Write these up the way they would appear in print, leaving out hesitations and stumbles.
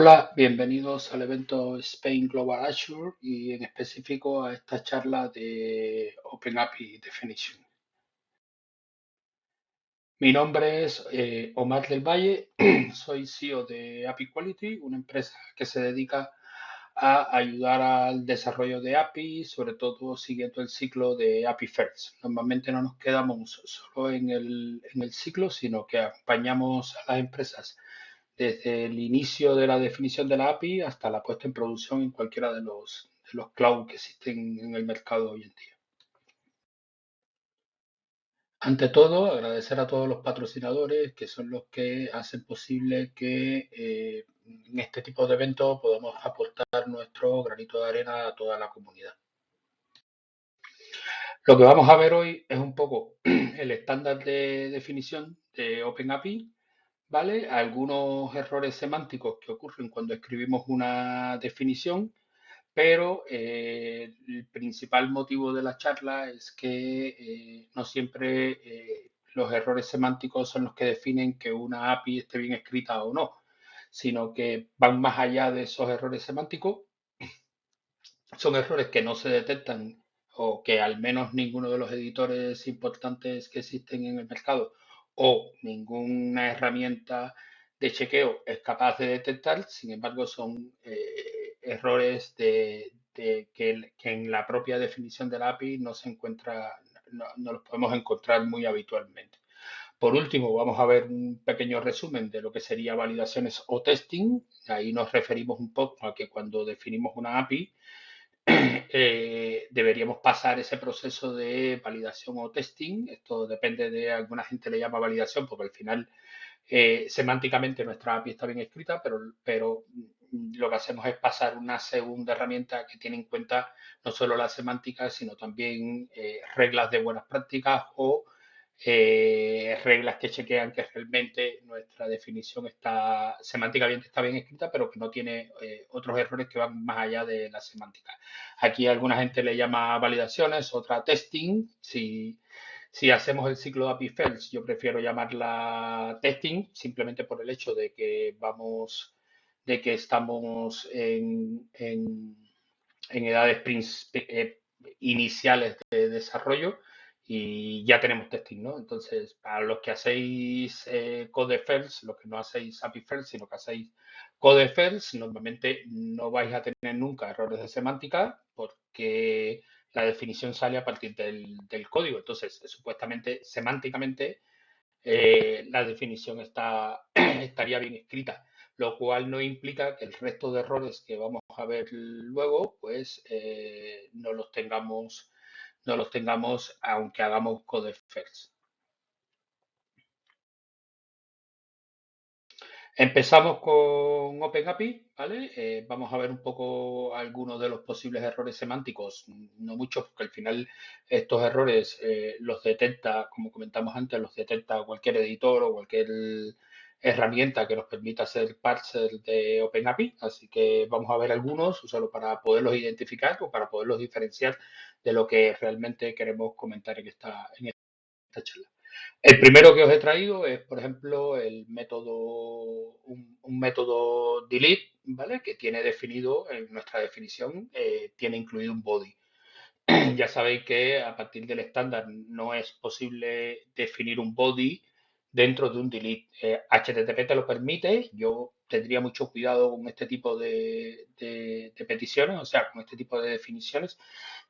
Hola, bienvenidos al evento Spain Global Azure y en específico a esta charla de Open API Definition. Mi nombre es Omar del Valle, soy CEO de API Quality, una empresa que se dedica a ayudar al desarrollo de API, sobre todo siguiendo el ciclo de API First. Normalmente no nos quedamos solo en el ciclo, sino que acompañamos a las empresas desde el inicio de la definición de la API hasta la puesta en producción en cualquiera de los cloud que existen en el mercado hoy en día. Ante todo, agradecer a todos los patrocinadores que son los que hacen posible que en este tipo de eventos podamos aportar nuestro granito de arena a toda la comunidad. Lo que vamos a ver hoy es un poco el estándar de definición de OpenAPI, ¿vale? Algunos errores semánticos que ocurren cuando escribimos una definición, pero el principal motivo de la charla es que no siempre los errores semánticos son los que definen que una API esté bien escrita o no, sino que van más allá de esos errores semánticos. Son errores que no se detectan o que al menos ninguno de los editores importantes que existen en el mercado o ninguna herramienta de chequeo es capaz de detectar. Sin embargo, son errores que en la propia definición de la API no se encuentra, no los podemos encontrar muy habitualmente. Por último, vamos a ver un pequeño resumen de lo que sería validaciones o testing. Ahí nos referimos un poco a que cuando definimos una API, deberíamos pasar ese proceso de validación o testing. Esto depende de, alguna gente le llama validación porque al final semánticamente nuestra API está bien escrita, pero lo que hacemos es pasar una segunda herramienta que tiene en cuenta no solo la semántica, sino también reglas de buenas prácticas o reglas que chequean que realmente nuestra definición está semánticamente está bien escrita, pero que no tiene otros errores que van más allá de la semántica. Aquí alguna gente le llama validaciones, otra testing. Si hacemos el ciclo de API First, yo prefiero llamarla testing, simplemente por el hecho de que estamos en edades iniciales de desarrollo y ya tenemos testing, ¿no? Entonces, para los que hacéis Code First, los que no hacéis API First, sino que hacéis Code First, normalmente no vais a tener nunca errores de semántica porque la definición sale a partir del código. Entonces, supuestamente, semánticamente, la definición estaría bien escrita, lo cual no implica que el resto de errores que vamos a ver luego, pues no los tengamos aunque hagamos code first. Empezamos con OpenAPI, ¿vale? Vamos a ver un poco algunos de los posibles errores semánticos, no muchos, porque al final estos errores los detecta, como comentamos antes, los detecta cualquier editor o cualquier herramienta que nos permita hacer parser de OpenAPI, así que vamos a ver algunos, solo para poderlos identificar o para poderlos diferenciar de lo que realmente queremos comentar en esta charla. El primero que os he traído es, por ejemplo, un método delete, ¿vale? Que tiene definido, en nuestra definición, tiene incluido un body. Ya sabéis que a partir del estándar no es posible definir un body dentro de un delete. HTTP te lo permite. Yo tendría mucho cuidado con este tipo de peticiones, o sea, con este tipo de definiciones,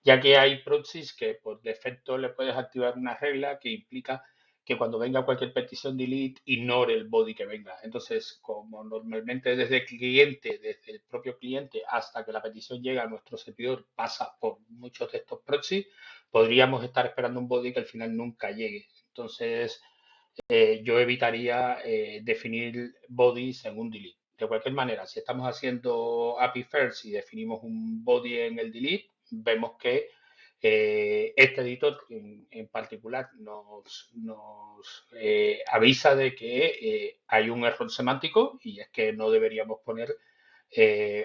ya que hay proxies que por defecto le puedes activar una regla que implica que cuando venga cualquier petición delete, ignore el body que venga. Entonces, como normalmente desde el propio cliente hasta que la petición llega a nuestro servidor, pasa por muchos de estos proxies, podríamos estar esperando un body que al final nunca llegue. Entonces, yo evitaría definir bodies en un delete. De cualquier manera, si estamos haciendo API First y definimos un body en el delete, vemos que este editor en particular nos avisa de que hay un error semántico y es que no deberíamos poner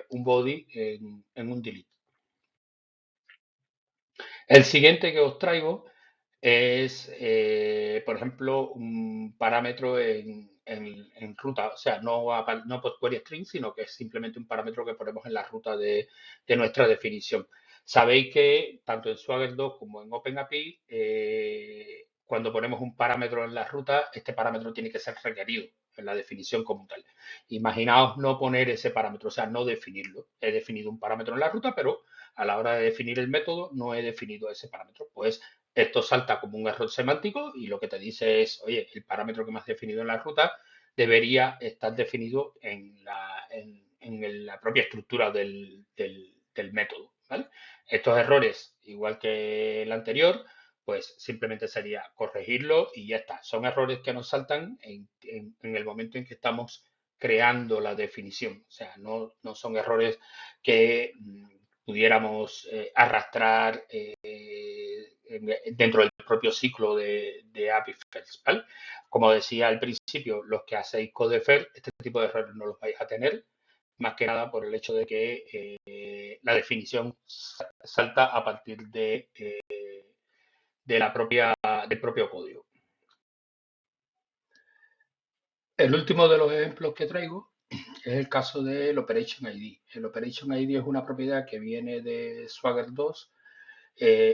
un body en un delete. El siguiente que os traigo es, por ejemplo, un parámetro en ruta, o sea, no por query string, sino que es simplemente un parámetro que ponemos en la ruta de nuestra definición. Sabéis que tanto en Swagger 2 como en OpenAPI, cuando ponemos un parámetro en la ruta, este parámetro tiene que ser requerido en la definición como tal. Imaginaos no poner ese parámetro, o sea, no definirlo. He definido un parámetro en la ruta, pero a la hora de definir el método no he definido ese parámetro. Pues esto salta como un error semántico y lo que te dice es, oye, el parámetro que me has definido en la ruta debería estar definido en la propia estructura del método, ¿vale? Estos errores, igual que el anterior, pues simplemente sería corregirlo y ya está. Son errores que nos saltan en el momento en que estamos creando la definición. O sea, no son errores que pudiéramos arrastrar dentro del propio ciclo de API First, ¿vale? Como decía al principio, los que hacéis Codefer, este tipo de errores no los vais a tener, más que nada por el hecho de que la definición salta a partir de del propio código. El último de los ejemplos que traigo es el caso del Operation ID. El Operation ID es una propiedad que viene de Swagger 2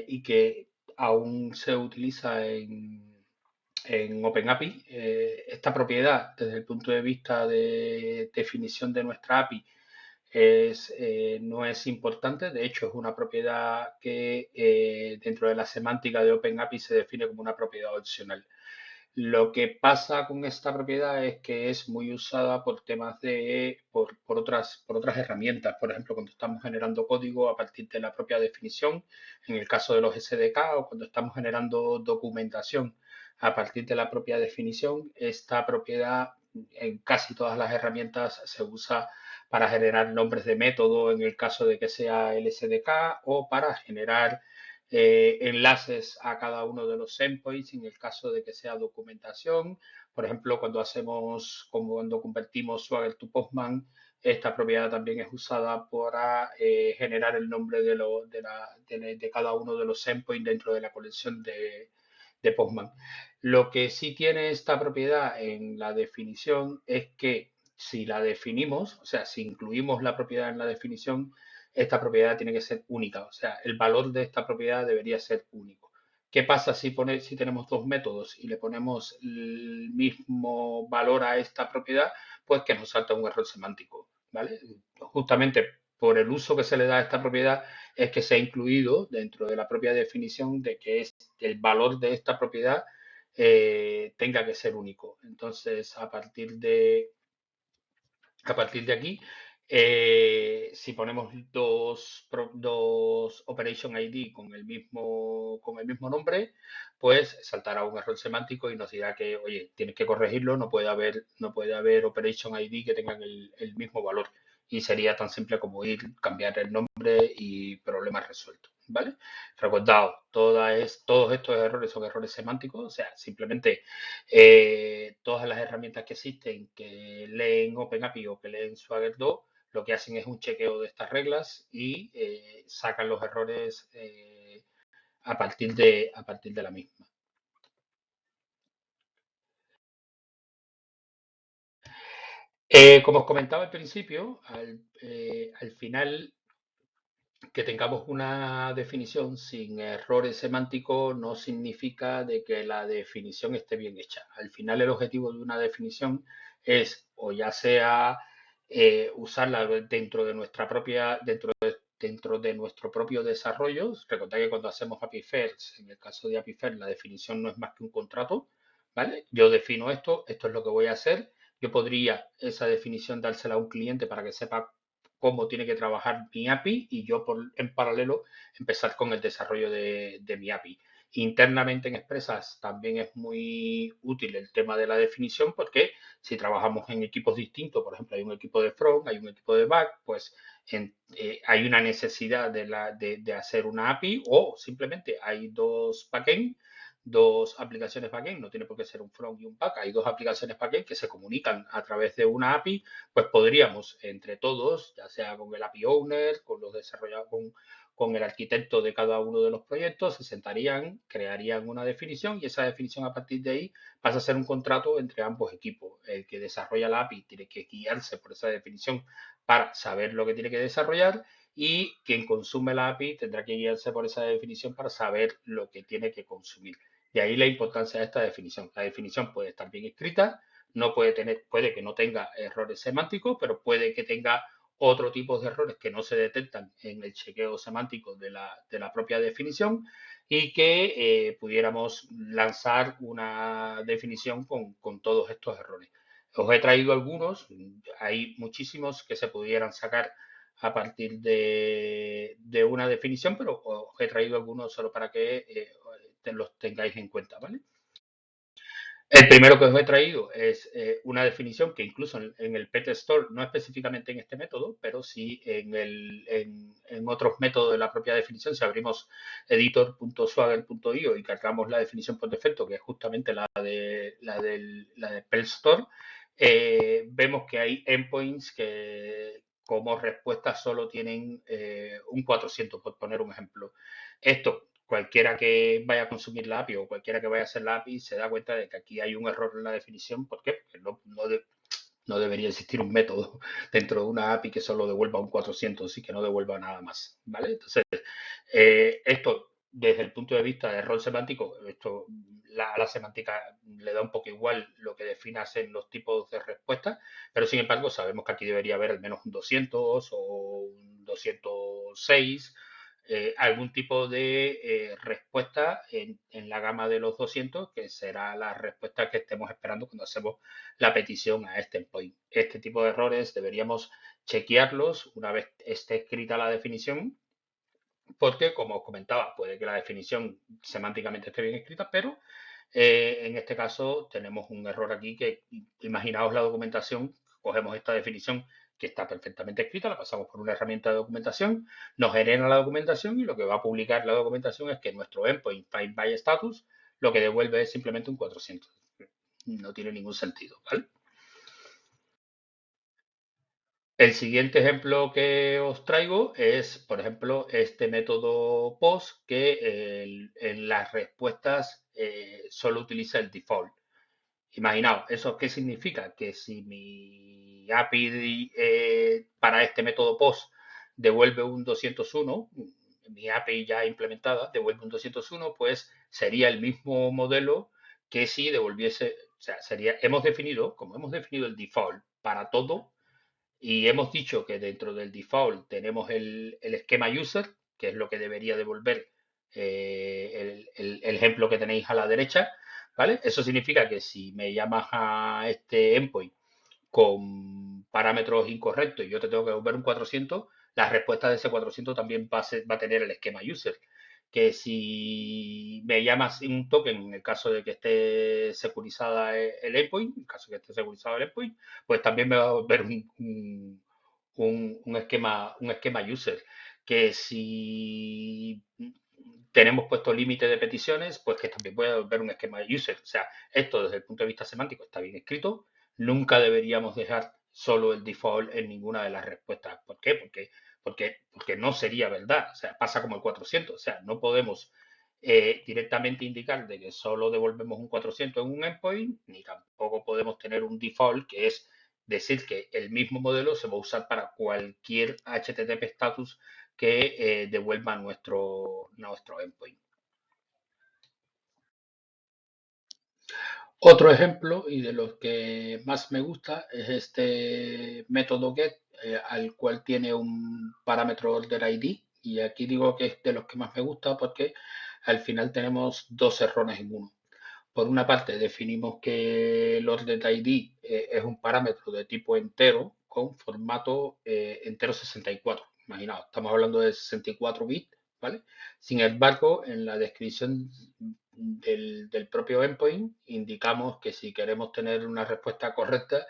y que aún se utiliza en OpenAPI. Esta propiedad, desde el punto de vista de definición de nuestra API, no es importante. De hecho, es una propiedad que dentro de la semántica de OpenAPI se define como una propiedad opcional. Lo que pasa con esta propiedad es que es muy usada por temas por otras herramientas. Por ejemplo, cuando estamos generando código a partir de la propia definición, en el caso de los SDK, o cuando estamos generando documentación a partir de la propia definición, esta propiedad en casi todas las herramientas se usa para generar nombres de método en el caso de que sea el SDK o para generar enlaces a cada uno de los endpoints en el caso de que sea documentación. Por ejemplo, cuando convertimos Swagger to Postman, esta propiedad también es usada para generar el nombre de cada uno de los endpoints dentro de la colección de Postman. Lo que sí tiene esta propiedad en la definición es que si la definimos, o sea, si incluimos la propiedad en la definición, esta propiedad tiene que ser única. O sea, el valor de esta propiedad debería ser único. ¿Qué pasa si tenemos dos métodos y le ponemos el mismo valor a esta propiedad? Pues que nos salta un error semántico, ¿vale? Justamente por el uso que se le da a esta propiedad es que se ha incluido dentro de la propia definición de que el valor de esta propiedad tenga que ser único. Entonces, a partir de aquí, si ponemos dos Operation ID con el mismo nombre, pues saltará un error semántico y nos dirá que, oye, tienes que corregirlo, no puede haber Operation ID que tengan el mismo valor. Y sería tan simple como cambiar el nombre y problema resuelto, ¿vale? Recordad, todos estos errores son errores semánticos, o sea, simplemente todas las herramientas que existen que leen OpenAPI o que leen Swagger 2, lo que hacen es un chequeo de estas reglas y sacan los errores a partir de la misma. Como os comentaba al principio, al final que tengamos una definición sin errores semánticos no significa de que la definición esté bien hecha. Al final el objetivo de una definición es o ya sea usarla dentro de nuestro propio desarrollo. Recordad que cuando hacemos API First, en el caso de API First, la definición no es más que un contrato, ¿vale? Yo defino esto es lo que voy a hacer. Yo podría esa definición dársela a un cliente para que sepa cómo tiene que trabajar mi API y yo en paralelo empezar con el desarrollo de mi API. Internamente en Expresas también es muy útil el tema de la definición porque si trabajamos en equipos distintos, por ejemplo, hay un equipo de front, hay un equipo de back, pues hay una necesidad de hacer una API o simplemente hay dos aplicaciones backend, no tiene por qué ser un front y un back, hay dos aplicaciones backend que se comunican a través de una API, pues podríamos entre todos, ya sea con el API Owner, con los desarrolladores, con el arquitecto de cada uno de los proyectos, se sentarían, crearían una definición y esa definición a partir de ahí pasa a ser un contrato entre ambos equipos. El que desarrolla la API tiene que guiarse por esa definición para saber lo que tiene que desarrollar y quien consume la API tendrá que guiarse por esa definición para saber lo que tiene que consumir. De ahí la importancia de esta definición. La definición puede estar bien escrita, no puede tener, puede que no tenga errores semánticos, pero puede que tenga otro tipo de errores que no se detectan en el chequeo semántico de la propia definición y que pudiéramos lanzar una definición con todos estos errores. Os he traído algunos, hay muchísimos que se pudieran sacar a partir de una definición, pero os he traído algunos solo para que los tengáis en cuenta, ¿vale? El primero que os he traído es una definición que incluso en el Pet Store, no específicamente en este método, pero sí en otros métodos de la propia definición, si abrimos editor.swagger.io y cargamos la definición por defecto, que es justamente la de Pet Store, vemos que hay endpoints que como respuesta solo tienen un 400, por poner un ejemplo. Esto, cualquiera que vaya a consumir la API o cualquiera que vaya a hacer la API se da cuenta de que aquí hay un error en la definición. ¿Por qué? Porque no debería existir un método dentro de una API que solo devuelva un 400 y que no devuelva nada más, ¿vale? Entonces, esto, desde el punto de vista de error semántico, esto a la semántica le da un poco igual lo que definas en los tipos de respuestas, pero sin embargo sabemos que aquí debería haber al menos un 200 o un 206, algún tipo de respuesta en la gama de los 200, que será la respuesta que estemos esperando cuando hacemos la petición a este endpoint. Este tipo de errores deberíamos chequearlos una vez esté escrita la definición, porque, como os comentaba, puede que la definición semánticamente esté bien escrita, pero en este caso tenemos un error aquí que, imaginaos la documentación, cogemos esta definición que está perfectamente escrita, la pasamos por una herramienta de documentación, nos genera la documentación y lo que va a publicar la documentación es que nuestro endpoint find by status lo que devuelve es simplemente un 400. No tiene ningún sentido, ¿vale? El siguiente ejemplo que os traigo es, por ejemplo, este método POST que en las respuestas solo utiliza el default. Imaginaos, ¿eso qué significa? Que si mi API para este método POST devuelve un 201, mi API ya implementada devuelve un 201, pues sería el mismo modelo que si devolviese, o sea, sería, como hemos definido el default para todo, y hemos dicho que dentro del default tenemos el esquema user, que es lo que debería devolver el ejemplo que tenéis a la derecha, ¿vale? Eso significa que si me llamas a este endpoint con parámetros incorrectos y yo te tengo que devolver un 400, la respuesta de ese 400 también va a tener el esquema user. Que si me llamas un token, en el caso de que esté securizada el endpoint, en caso de que esté securizado el endpoint, pues también me va a devolver un esquema user. Que si tenemos puesto límite de peticiones, pues que también puede devolver un esquema user. O sea, esto desde el punto de vista semántico está bien escrito. Nunca deberíamos dejar solo el default en ninguna de las respuestas. ¿Por qué? Porque no sería verdad. O sea, pasa como el 400. O sea, no podemos directamente indicar de que solo devolvemos un 400 en un endpoint, ni tampoco podemos tener un default que es decir que el mismo modelo se va a usar para cualquier HTTP status que devuelva nuestro endpoint. Otro ejemplo, y de los que más me gusta, es este método get, al cual tiene un parámetro order ID. Y aquí digo que es de los que más me gusta porque al final tenemos dos errores en uno. Por una parte, definimos que el order ID es un parámetro de tipo entero con formato entero 64. Imaginaos, estamos hablando de 64 bits, ¿vale? Sin embargo, en la descripción del propio endpoint indicamos que si queremos tener una respuesta correcta,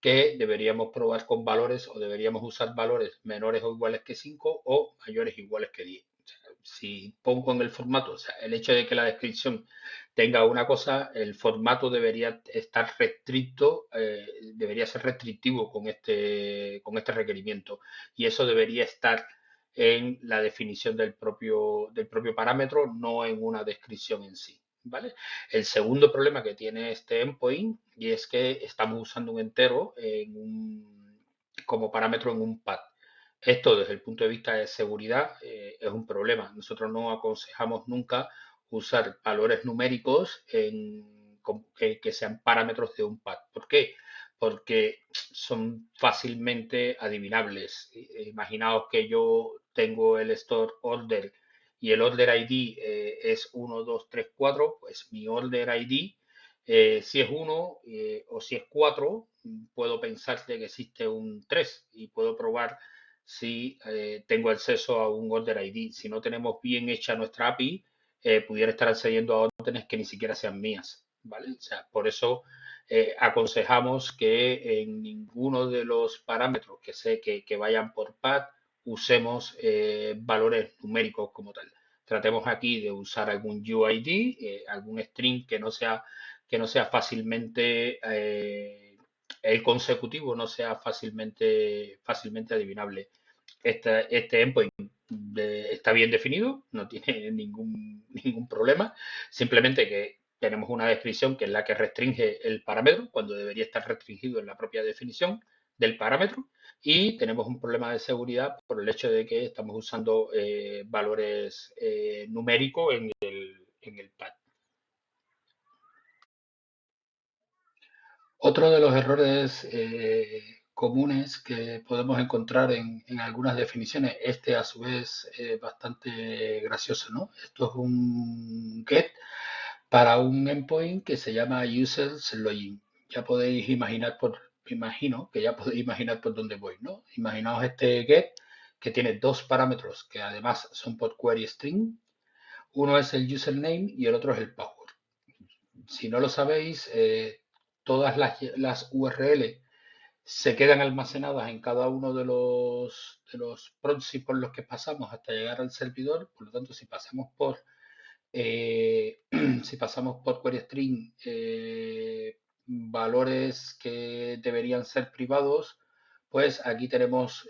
que deberíamos probar con valores o deberíamos usar valores menores o iguales que 5 o mayores o iguales que 10. O sea, si pongo en el formato, o sea, el hecho de que la descripción tenga una cosa, el formato debería estar restricto, debería ser restrictivo con este requerimiento. Y eso debería estar en la definición del propio parámetro, no en una descripción en sí, ¿vale? El segundo problema que tiene este endpoint y es que estamos usando un entero como parámetro en un path. Esto desde el punto de vista de seguridad es un problema. Nosotros no aconsejamos nunca usar valores numéricos que sean parámetros de un path. ¿Por qué? Porque son fácilmente adivinables. Imaginaos que yo tengo el store order y el order ID es 1, 2, 3, 4, pues mi order ID, si es 1 o si es 4, puedo pensar que existe un 3 y puedo probar si tengo acceso a un order ID. Si no tenemos bien hecha nuestra API, pudiera estar accediendo a órdenes que ni siquiera sean mías, ¿vale? O sea, por eso aconsejamos que en ninguno de los parámetros que vayan por path usemos valores numéricos como tal. Tratemos aquí de usar algún UID, algún string que no sea fácilmente el consecutivo no sea fácilmente adivinable. Este endpoint está bien definido, no tiene ningún problema, simplemente que tenemos una descripción que es la que restringe el parámetro cuando debería estar restringido en la propia definición del parámetro y tenemos un problema de seguridad por el hecho de que estamos usando valores numéricos en el pad. Otro de los errores comunes que podemos encontrar en algunas definiciones, este a su vez bastante gracioso, ¿no? Esto es un get para un endpoint que se llama users login. Ya podéis imaginar imagino que ya podéis imaginar por dónde voy, ¿no? Imaginaos este get que tiene dos parámetros que además son por query string. Uno es el username y el otro es el password. Si no lo sabéis, todas las URL se quedan almacenadas en cada uno de los proxies por los que pasamos hasta llegar al servidor. Por lo tanto, si pasamos por si pasamos por query string valores que deberían ser privados, pues aquí tenemos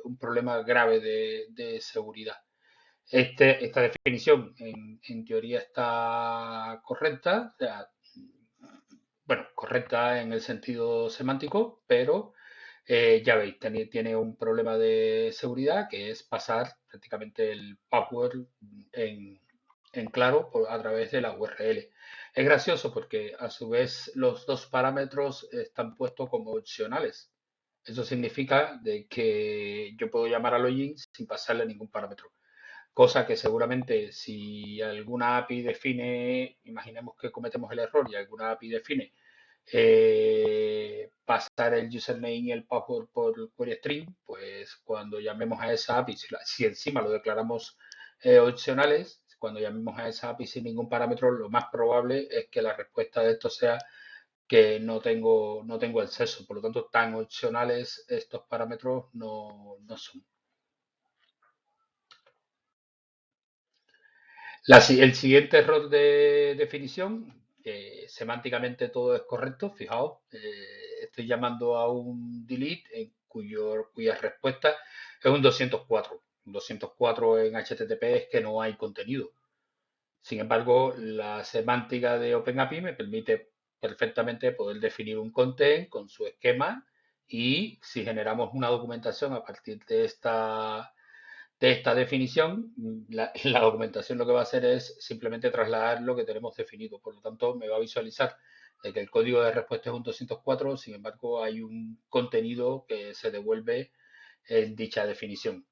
un problema grave de seguridad. Esta definición en teoría está correcta, o sea, bueno, correcta en el sentido semántico, pero ya veis, tiene un problema de seguridad que es pasar prácticamente el password en, en claro a través de la URL. Es gracioso porque a su vez los dos parámetros están puestos como opcionales. Eso significa de que yo puedo llamar a login sin pasarle ningún parámetro. Cosa que seguramente si alguna API define, imaginemos que cometemos el error y alguna API define pasar el username y el password por query string, pues cuando llamemos a esa API, si encima lo declaramos opcionales, cuando llamemos a esa API sin ningún parámetro, lo más probable es que la respuesta de esto sea que no tengo acceso. Por lo tanto, tan opcionales estos parámetros no son. El siguiente error de definición, semánticamente todo es correcto, fijaos, estoy llamando a un delete cuya respuesta es un 204. Un 204 en HTTP es que no hay contenido. Sin embargo, la semántica de OpenAPI me permite perfectamente poder definir un content con su esquema y si generamos una documentación a partir de esta definición, la documentación lo que va a hacer es simplemente trasladar lo que tenemos definido. Por lo tanto, me va a visualizar que el código de respuesta es un 204, sin embargo, hay un contenido que se devuelve en dicha definición.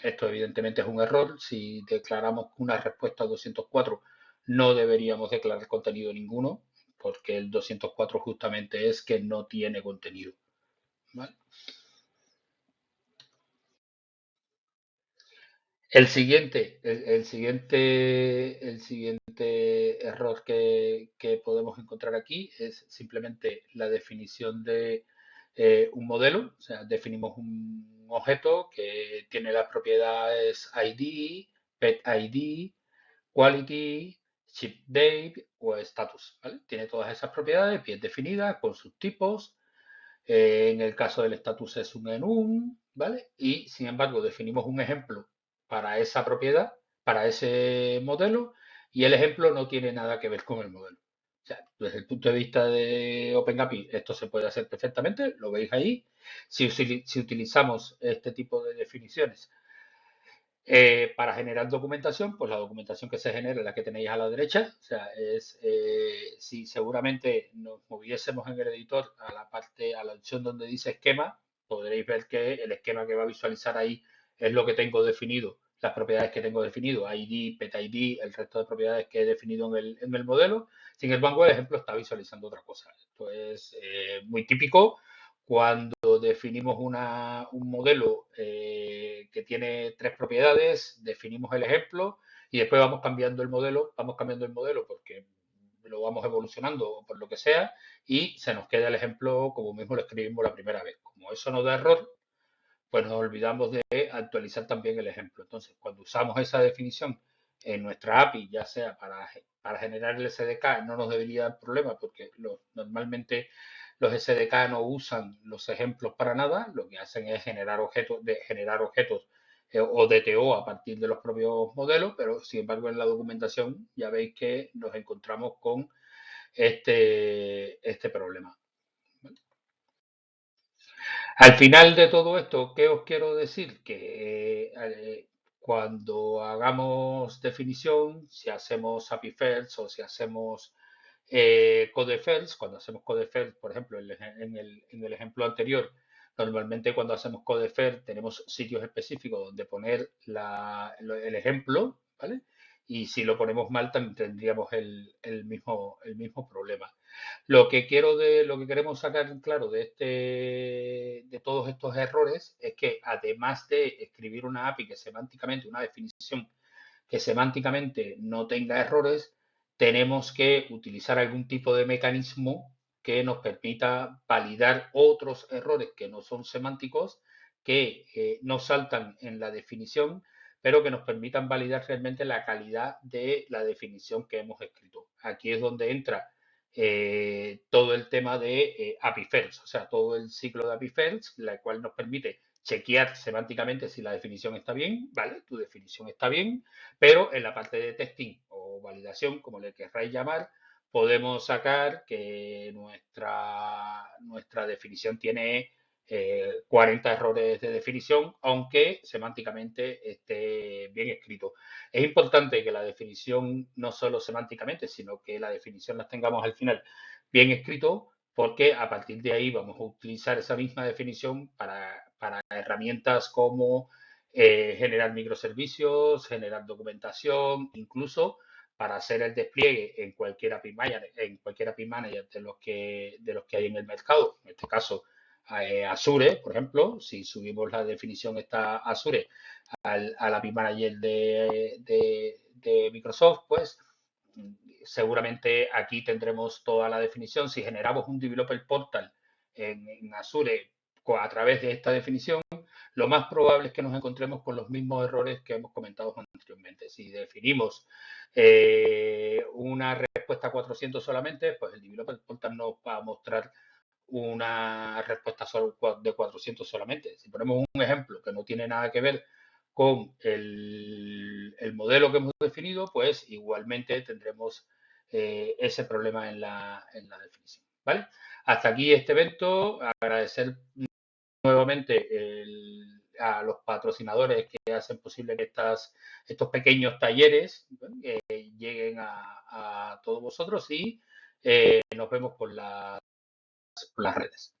Esto evidentemente es un error. Si declaramos una respuesta 204, no deberíamos declarar contenido ninguno, porque el 204 justamente es que no tiene contenido. ¿Vale? El siguiente error que podemos encontrar aquí es simplemente la definición de un modelo. O sea, definimos un objeto que tiene las propiedades ID, pet ID, quality, ship date o status. ¿Vale? Tiene todas esas propiedades bien definidas con sus tipos En el caso del status es un enum, ¿vale? Y sin embargo definimos un ejemplo para esa propiedad, para ese modelo, y el ejemplo no tiene nada que ver con el modelo. O sea, desde el punto de vista de OpenAPI, esto se puede hacer perfectamente, lo veis ahí. Si utilizamos este tipo de definiciones para generar documentación, pues la documentación que se genera es la que tenéis a la derecha. O sea, si seguramente nos moviésemos en el editor a la parte, a la opción donde dice esquema, podréis ver que el esquema que va a visualizar ahí es lo que tengo definido, las propiedades que tengo definido, ID, PetID, el resto de propiedades que he definido en el modelo. Sin embargo, el ejemplo está visualizando otra cosa. Esto es muy típico cuando definimos un modelo que tiene tres propiedades, definimos el ejemplo y después vamos cambiando el modelo porque lo vamos evolucionando o por lo que sea y se nos queda el ejemplo como mismo lo escribimos la primera vez. Como eso no da error, pues nos olvidamos de actualizar también el ejemplo. Entonces, cuando usamos esa definición en nuestra API, ya sea para generar el SDK, no nos debería dar problema porque normalmente los SDK no usan los ejemplos para nada, lo que hacen es generar objetos o DTO a partir de los propios modelos, pero sin embargo en la documentación ya veis que nos encontramos con este problema. Al final de todo esto, ¿qué os quiero decir? Que cuando hagamos definición, si hacemos API First o si hacemos Code First, cuando hacemos Code First, por ejemplo, en el ejemplo anterior, normalmente cuando hacemos Code First tenemos sitios específicos donde poner el ejemplo, ¿vale? Y si lo ponemos mal, también tendríamos el mismo problema. Lo que queremos sacar en claro de todos estos errores es que además de escribir una API que semánticamente, una definición que semánticamente no tenga errores, tenemos que utilizar algún tipo de mecanismo que nos permita validar otros errores que no son semánticos, que no saltan en la definición, pero que nos permitan validar realmente la calidad de la definición que hemos escrito. Aquí es donde entra todo el tema de API First, o sea, todo el ciclo de API First, la cual nos permite chequear semánticamente si la definición está bien, ¿vale? Tu definición está bien, pero en la parte de testing o validación, como le querráis llamar, podemos sacar que nuestra definición tiene 40 errores de definición, aunque semánticamente esté bien escrito. Es importante que la definición, no solo semánticamente, sino que la definición las tengamos al final bien escrito, porque a partir de ahí vamos a utilizar esa misma definición para herramientas como generar microservicios, generar documentación, incluso para hacer el despliegue en cualquier API Manager de los que hay en el mercado. En este caso, Azure, por ejemplo, si subimos la definición esta Azure al API Manager de Microsoft, pues seguramente aquí tendremos toda la definición. Si generamos un Developer Portal en Azure a través de esta definición, lo más probable es que nos encontremos con los mismos errores que hemos comentado anteriormente. Si definimos una respuesta 400 solamente, pues el Developer Portal nos va a mostrar una respuesta de 400 solamente. Si ponemos un ejemplo que no tiene nada que ver con el modelo que hemos definido, pues igualmente tendremos ese problema en la definición. ¿Vale? Hasta aquí este evento. Agradecer nuevamente a los patrocinadores que hacen posible que estos pequeños talleres lleguen a todos vosotros y nos vemos por las redes.